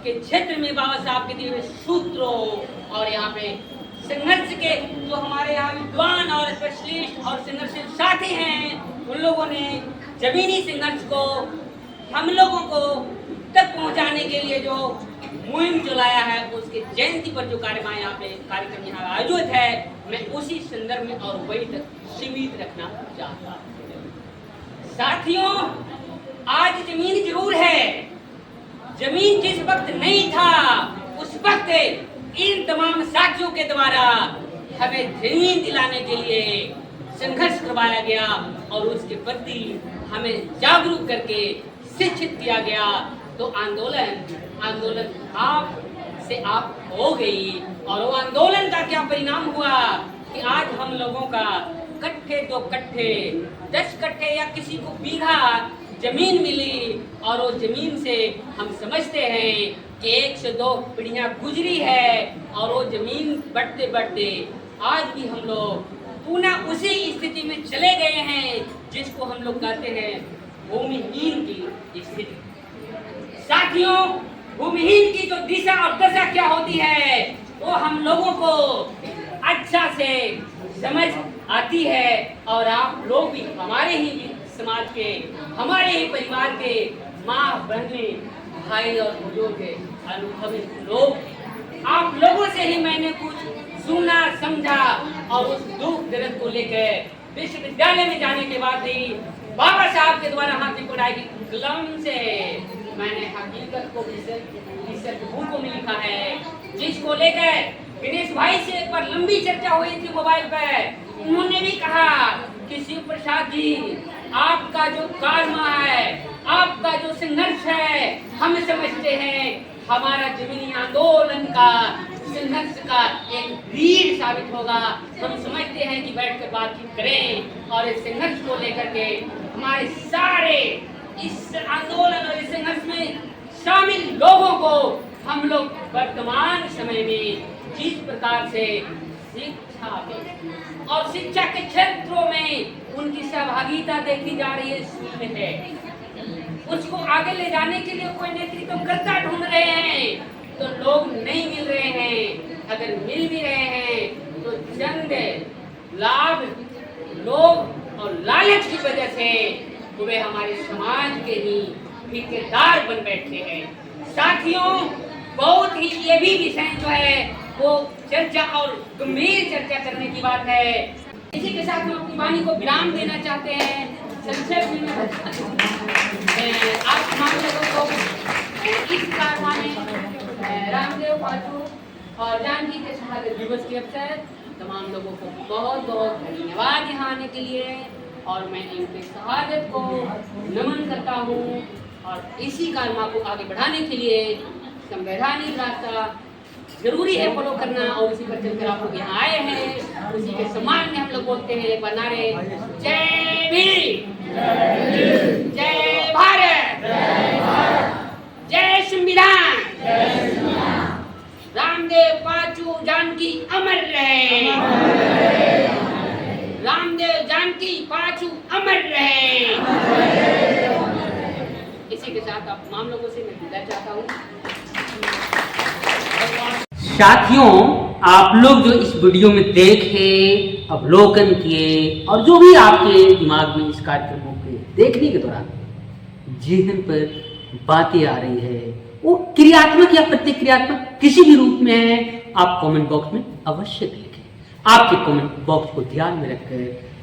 के क्षेत्र में बाबा साहब के दिए हुए सूत्रों और यहाँ पे संघर्ष के जो हमारे यहाँ विद्वान और स्पेशलिस्ट और संघर्षशील साथी हैं, उन लोगों ने जमीनी संघर्ष को हम लोगों को तक पहुँचाने के लिए जो मुहिम चलाया है, उसके जयंती पर जो कार्यक्रम यहाँ आयोजित है, मैं उसी संदर्भ में और वही तक सीमित रखना चाहता हूँ। साथियों, आज जमीन जरूर है, जमीन जिस वक्त नहीं था उस वक्त इन तमाम साथियों के द्वारा हमें जमीन दिलाने के लिए संघर्ष करवाया गया और उसके प्रति हमें जागरूक करके शिक्षित किया गया। तो आंदोलन आप से आप हो गई और वो आंदोलन का क्या परिणाम हुआ कि आज हम लोगों का कट्ठे 2 कट्ठे 10 कट्ठे या किसी को बीघा जमीन मिली और वो जमीन से हम समझते हैं कि 1 से 2 पीढ़ियां गुजरी है और वो जमीन बढ़ते बढ़ते आज भी हम लोग पुनः उसी स्थिति में चले गए हैं जिसको हम लोग कहते हैं भूमिहीन की स्थिति। साथियों, भूमिहीन की जो दिशा और दशा क्या होती है वो हम लोगों को अच्छा से समझ आती है और आप लोग भी हमारे ही समाज के, हमारे ही परिवार के माँ बहने भाई और बुजुर्ग के अनुभवी लोग, आप लोगों से ही मैंने कुछ सुना समझा और उस दुख दर्द को लेकर विश्वविद्यालय में जाने के बाद ही बाबा साहब के द्वारा हाथ में पढ़ाई की कलम से मैंने हकीकत को बुकों में लिखा है, जिसको लेकर गणेश भाई से एक बार लंबी चर्चा हुई थी मोबाइल पर। उन्होंने भी कहा कि शिव प्रसाद जी, आपका जो कारनामा है, आपका जो संघर्ष है, हम समझते हैं हमारा जमीनी आंदोलन का संघर्ष का एक रीढ़ साबित होगा। हम समझते हैं कि बैठकर बातचीत करें और इस संघर्ष को लेकर के हमारे सारे इस आंदोलन और इस संघर्ष में शामिल लोगों को हम लोग वर्तमान समय में जिस प्रकार से शिक्षा में और शिक्षा के क्षेत्रों में उनकी सहभागिता देखी जा रही है, शून्य है। उसको आगे ले जाने के लिए कोई नेतृत्व कर्ता ढूंढ रहे हैं तो लोग नहीं मिल रहे हैं। अगर मिल भी रहे हैं तो चंद लाभ, लोभ और लालच की वजह से वे हमारे समाज के ही ठेकेदार बन बैठे हैं। साथियों, बहुत ही ये भी विषय जो है वो चर्चा और गंभीर चर्चा करने की बात है। इसी के साथ हम अपनी वाणी को विराम देना चाहते हैं। संक्षेप में आप तमाम लोगों को इस कारखाने रामदेव पाचू और जानकी के शहादत दिवस के अवसर तमाम लोगों को बहुत बहुत धन्यवाद यहाँ आने के लिए और मैं इनके शहादत को नमन करता हूँ। और इसी कारनामा को आगे बढ़ाने के लिए संवैधानिक रास्ता जरूरी है फॉलो करना और इसी पर चलकर आप लोग यहाँ आए हैं। उसी के सम्मान में हम लोग बोलते हैं एक बार नारे, जय भीम, जय भारत, जय संविधान, रामदेव पाचू जानकी अमर रहे, रामदेव जानकी पाचू अमर रहे। इसी के साथ आप तमाम लोगों से मैं विदा चाहता हूँ। साथियों, आप लोग जो इस वीडियो में देखे, अवलोकन किए और जो भी आपके दिमाग में इस कार्यक्रमों के देखने के दौरान जेहन पर बातें आ रही है, वो क्रियात्मक या प्रतिक्रियात्मक किसी भी रूप में है, आप कमेंट बॉक्स में अवश्य लिखें। आपके कमेंट बॉक्स को ध्यान में रखकर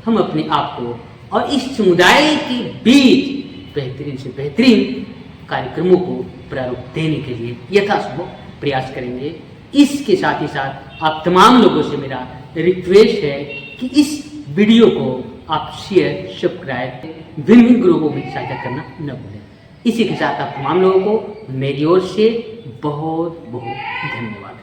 हम अपने आप को और इस समुदाय के बीच बेहतरीन से बेहतरीन कार्यक्रमों को प्रारूप देने के लिए यथासंभव प्रयास करेंगे। इसके साथ ही साथ आप तमाम लोगों से मेरा रिक्वेस्ट है कि इस वीडियो को आप शेयर, सब्सक्राइब, भिन्न ग्रुपों में साझा करना न भूलें। इसी के साथ आप तमाम लोगों को मेरी ओर से बहुत बहुत धन्यवाद।